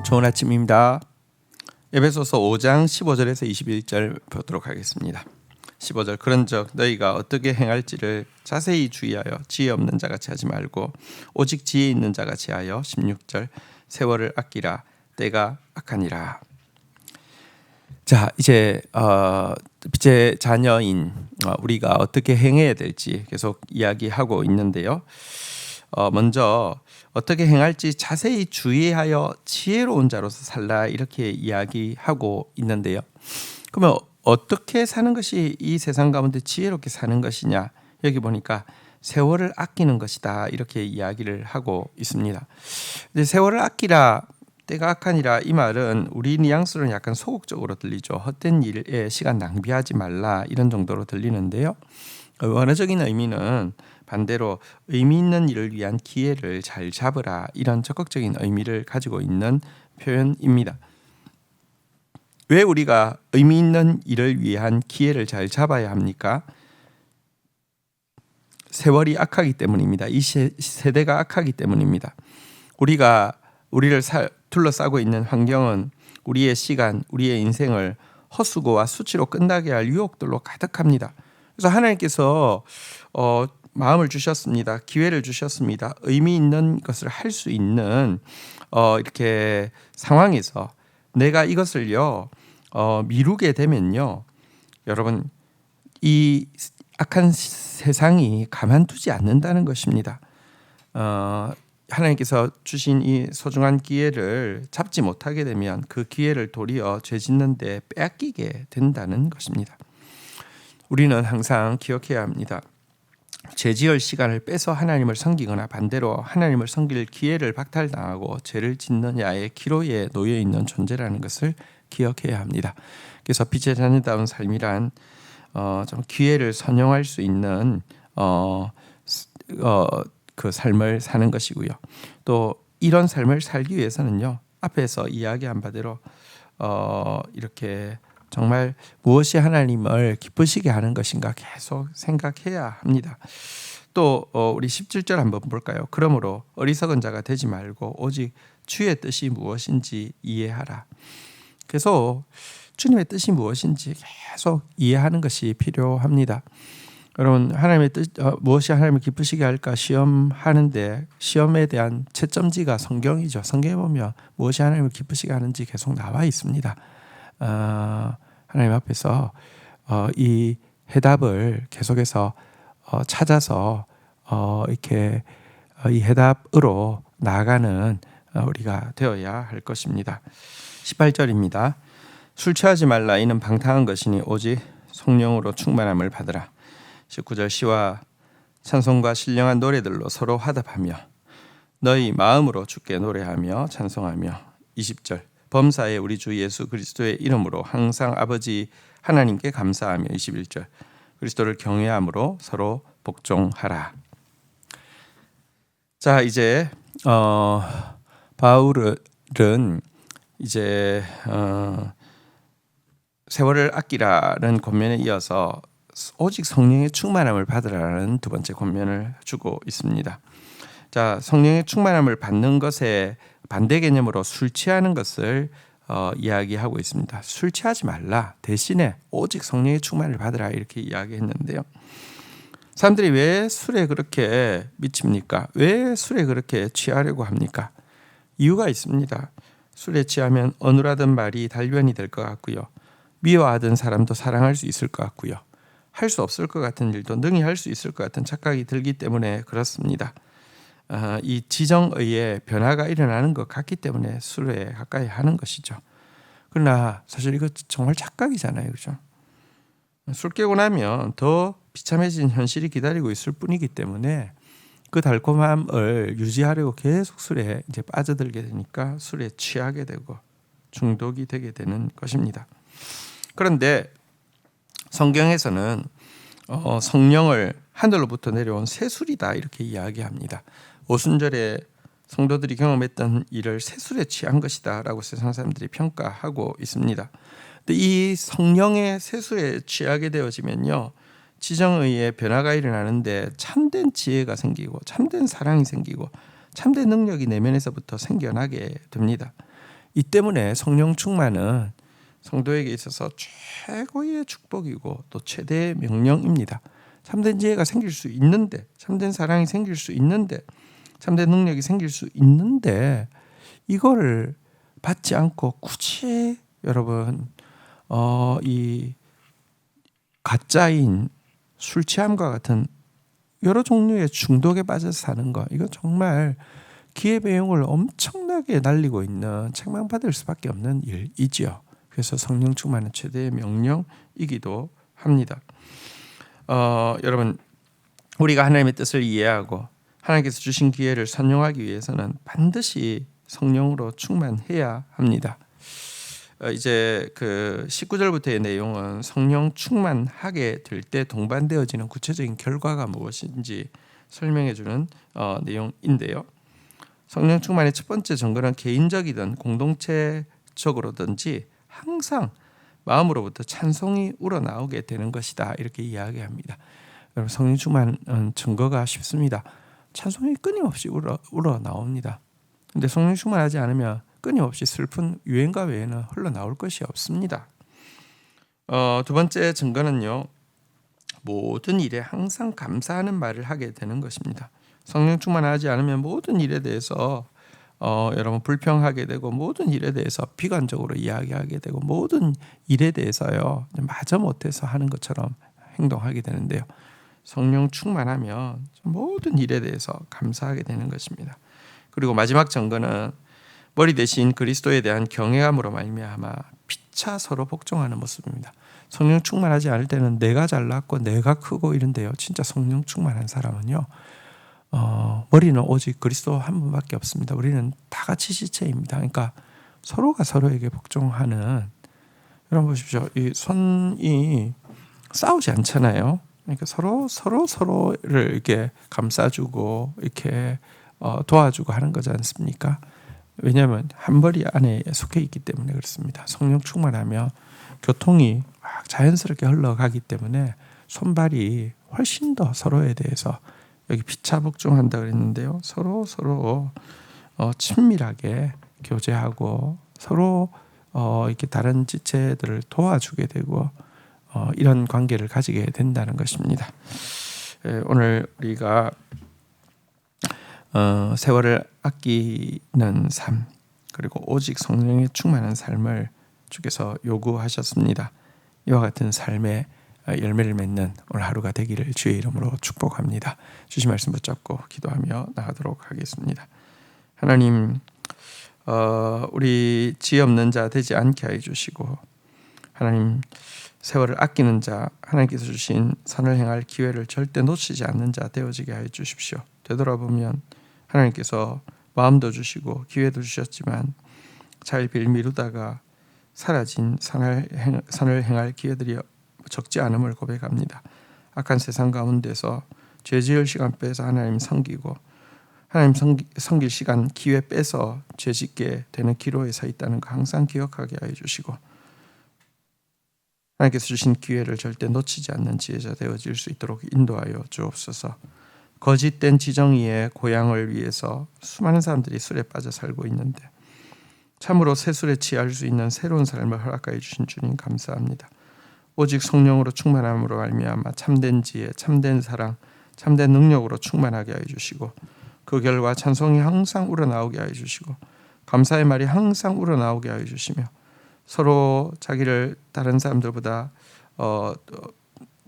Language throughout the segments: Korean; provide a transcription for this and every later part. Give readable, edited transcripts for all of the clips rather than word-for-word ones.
좋은 아침입니다. 에베소서 5장 15절에서 21절 보도록 하겠습니다. 15절 그런즉 너희가 어떻게 행할지를 자세히 주의하여 지혜 없는 자같이 하지 말고 오직 지혜 있는 자같이 하여 16절 세월을 아끼라 때가 악하니라. 자, 이제 빛의 자녀인 우리가 어떻게 행해야 될지 계속 이야기하고 있는데요. 먼저 어떻게 행할지 자세히 주의하여 지혜로운 자로서 살라 이렇게 이야기하고 있는데요. 그러면 어떻게 사는 것이 이 세상 가운데 지혜롭게 사는 것이냐? 여기 보니까 세월을 아끼는 것이다 이렇게 이야기를 하고 있습니다. 이제 세월을 아끼라 때가 악하니라 이 말은 우리 뉘앙스로는 약간 소극적으로 들리죠. 헛된 일에 시간 낭비하지 말라 이런 정도로 들리는데요. 원어적인 의미는 반대로 의미 있는 일을 위한 기회를 잘 잡으라 이런 적극적인 의미를 가지고 있는 표현입니다. 왜 우리가 의미 있는 일을 위한 기회를 잘 잡아야 합니까? 세월이 악하기 때문입니다. 이 세대가 악하기 때문입니다. 우리를 둘러싸고 있는 환경은 우리의 시간, 우리의 인생을 헛수고와 수치로 끝나게 할 유혹들로 가득합니다. 그래서 하나님께서 마음을 주셨습니다. 기회를 주셨습니다. 의미 있는 것을 할 수 있는 이렇게 상황에서 내가 이것을요 미루게 되면요, 여러분 이 악한 세상이 가만두지 않는다는 것입니다. 하나님께서 주신 이 소중한 기회를 잡지 못하게 되면 그 기회를 도리어 죄 짓는 데 빼앗기게 된다는 것입니다. 우리는 항상 기억해야 합니다. 죄 지을 시간을 빼서 하나님을 섬기거나 반대로 하나님을 섬길 기회를 박탈당하고 죄를 짓는 야의 기로에 놓여 있는 존재라는 것을 기억해야 합니다. 그래서 빛의 자녀다운 삶이란 좀 기회를 선용할 수 있는 그 삶을 사는 것이고요. 또 이런 삶을 살기 위해서는요, 앞에서 이야기한 바대로 이렇게 정말 무엇이 하나님을 기쁘시게 하는 것인가 계속 생각해야 합니다. 또 우리 17절 한번 볼까요? 그러므로 어리석은 자가 되지 말고 오직 주의 뜻이 무엇인지 이해하라. 그래서 주님의 뜻이 무엇인지 계속 이해하는 것이 필요합니다. 여러분, 하나님의 뜻 무엇이 하나님을 기쁘시게 할까 시험하는데 시험에 대한 채점지가 성경이죠. 성경에 보면 무엇이 하나님을 기쁘시게 하는지 계속 나와 있습니다. 하나님 앞에서 이 해답을 계속해서 찾아서 이렇게 이 해답으로 나아가는 우리가 되어야 할 것입니다. 18절입니다. 술 취하지 말라 이는 방탕한 것이니 오직 성령으로 충만함을 받으라. 19절 시와 찬송과 신령한 노래들로 서로 화답하며 너희 마음으로 주께 노래하며 찬송하며 20절 범사에 우리 주 예수 그리스도의 이름으로 항상 아버지 하나님께 감사하며 21절 그리스도를 경외함으로 서로 복종하라. 자, 이제 바울은 이제 세월을 아끼라는 권면에 이어서 오직 성령의 충만함을 받으라는 두 번째 권면을 주고 있습니다. 자, 성령의 충만함을 받는 것에 반대 개념으로 술 취하는 것을 이야기하고 있습니다. 술 취하지 말라 대신에 오직 성령의 충만을 받으라 이렇게 이야기했는데요. 사람들이 왜 술에 그렇게 미칩니까? 왜 술에 그렇게 취하려고 합니까? 이유가 있습니다. 술에 취하면 어눌하던 말이 단련이 될 것 같고요. 미워하던 사람도 사랑할 수 있을 것 같고요. 할 수 없을 것 같은 일도 능히 할 수 있을 것 같은 착각이 들기 때문에 그렇습니다. 이 지정의의 변화가 일어나는 것 같기 때문에 술에 가까이 하는 것이죠. 그러나 사실 이거 정말 착각이잖아요, 그렇죠? 술 깨고 나면 더 비참해진 현실이 기다리고 있을 뿐이기 때문에 그 달콤함을 유지하려고 계속 술에 이제 빠져들게 되니까 술에 취하게 되고 중독이 되게 되는 것입니다. 그런데 성경에서는 성령을 하늘로부터 내려온 새술이다 이렇게 이야기합니다. 오순절에 성도들이 경험했던 일을 새술에 취한 것이다 라고 세상 사람들이 평가하고 있습니다. 근데 이 성령의 새술에 취하게 되어지면요, 지정의의 변화가 일어나는데 참된 지혜가 생기고 참된 사랑이 생기고 참된 능력이 내면에서부터 생겨나게 됩니다. 이 때문에 성령 충만은 성도에게 있어서 최고의 축복이고 또 최대의 명령입니다. 참된 지혜가 생길 수 있는데, 참된 사랑이 생길 수 있는데, 참된 능력이 생길 수 있는데 이거를 받지 않고 굳이 여러분 이 가짜인 술 취함과 같은 여러 종류의 중독에 빠져서 사는 거, 이거 정말 기회비용을 엄청나게 날리고 있는 책망받을 수밖에 없는 일이지요. 그래서 성령 충만은 최대의 명령이기도 합니다. 여러분, 우리가 하나님의 뜻을 이해하고 하나님께서 주신 기회를 선용하기 위해서는 반드시 성령으로 충만해야 합니다. 이제 그 19절부터의 내용은 성령 충만하게 될 때 동반되어지는 구체적인 결과가 무엇인지 설명해 주는 내용인데요. 성령 충만의 첫 번째 증거는 개인적이든 공동체적으로든지 항상 마음으로부터 찬송이 우러나오게 되는 것이다, 이렇게 이야기합니다. 여러분, 성령 충만은 증거가 쉽습니다. 찬송이 끊임없이 우러나옵니다. 근데 성령 충만하지 않으면 끊임없이 슬픈 유행가 외에는 흘러나올 것이 없습니다. 두 번째 증거는요, 모든 일에 항상 감사하는 말을 하게 되는 것입니다. 성령 충만하지 않으면 모든 일에 대해서 여러분 불평하게 되고, 모든 일에 대해서 비관적으로 이야기하게 되고, 모든 일에 대해서요 마저 못해서 하는 것처럼 행동하게 되는데요, 성령 충만하면 모든 일에 대해서 감사하게 되는 것입니다. 그리고 마지막 증거는 머리 대신 그리스도에 대한 경외감으로 말미암아 피차 서로 복종하는 모습입니다. 성령 충만하지 않을 때는 내가 잘났고 내가 크고 이런데요, 진짜 성령 충만한 사람은요 머리는 오직 그리스도 한 분밖에 없습니다. 우리는 다 같이 시체입니다. 그러니까 서로가 서로에게 복종하는, 여러분 보십시오, 이 손이 싸우지 않잖아요. 그러니까 서로를 이렇게 감싸주고 이렇게 도와주고 하는 거지 않습니까? 왜냐하면 한 머리 안에 속해 있기 때문에 그렇습니다. 성령 충만하면 교통이 막 자연스럽게 흘러가기 때문에 손발이 훨씬 더 서로에 대해서, 여기 피차 복종한다 그랬는데요, 서로 친밀하게 교제하고 서로 이렇게 다른 지체들을 도와주게 되고 이런 관계를 가지게 된다는 것입니다. 오늘 우리가 세월을 아끼는 삶, 그리고 오직 성령에 충만한 삶을 주께서 요구하셨습니다. 이와 같은 삶의 열매를 맺는 오늘 하루가 되기를 주의 이름으로 축복합니다. 주신 말씀 붙잡고 기도하며 나가도록 하겠습니다. 하나님, 우리 지혜 없는 자 되지 않게 하여 주시고, 하나님 세월을 아끼는 자, 하나님께서 주신 선을 행할 기회를 절대 놓치지 않는 자 되어지게 하여 주십시오. 되돌아보면 하나님께서 마음도 주시고 기회도 주셨지만 잘 빌미루다가 사라진 선을 행할 기회들이 적지 않음을 고백합니다. 악한 세상 가운데서 죄 지을 시간 빼서 하나님 섬기고, 하나님 섬길 시간 기회 빼서 죄 짓게 되는 기로에 서 있다는 거 항상 기억하게 하여 주시고, 하나님께서 주신 기회를 절대 놓치지 않는 지혜자 되어질 수 있도록 인도하여 주옵소서. 거짓된 지정의의 고향을 위해서 수많은 사람들이 술에 빠져 살고 있는데 참으로 새 술에 취할 수 있는 새로운 삶을 허락하여 주신 주님 감사합니다. 오직 성령으로 충만함으로 말미암아 참된 지혜, 참된 사랑, 참된 능력으로 충만하게 하여 주시고, 그 결과 찬송이 항상 우러나오게 하여 주시고, 감사의 말이 항상 우러나오게 하여 주시며, 서로 자기를 다른 사람들보다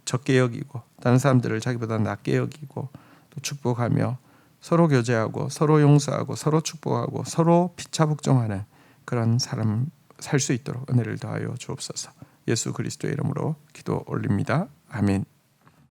적게 여기고 다른 사람들을 자기보다 낮게 여기고 또 축복하며 서로 교제하고 서로 용서하고 서로 축복하고 서로 피차 복종하는 그런 사람 살 수 있도록 은혜를 더하여 주옵소서. 예수 그리스도의 이름으로 기도 올립니다. 아멘.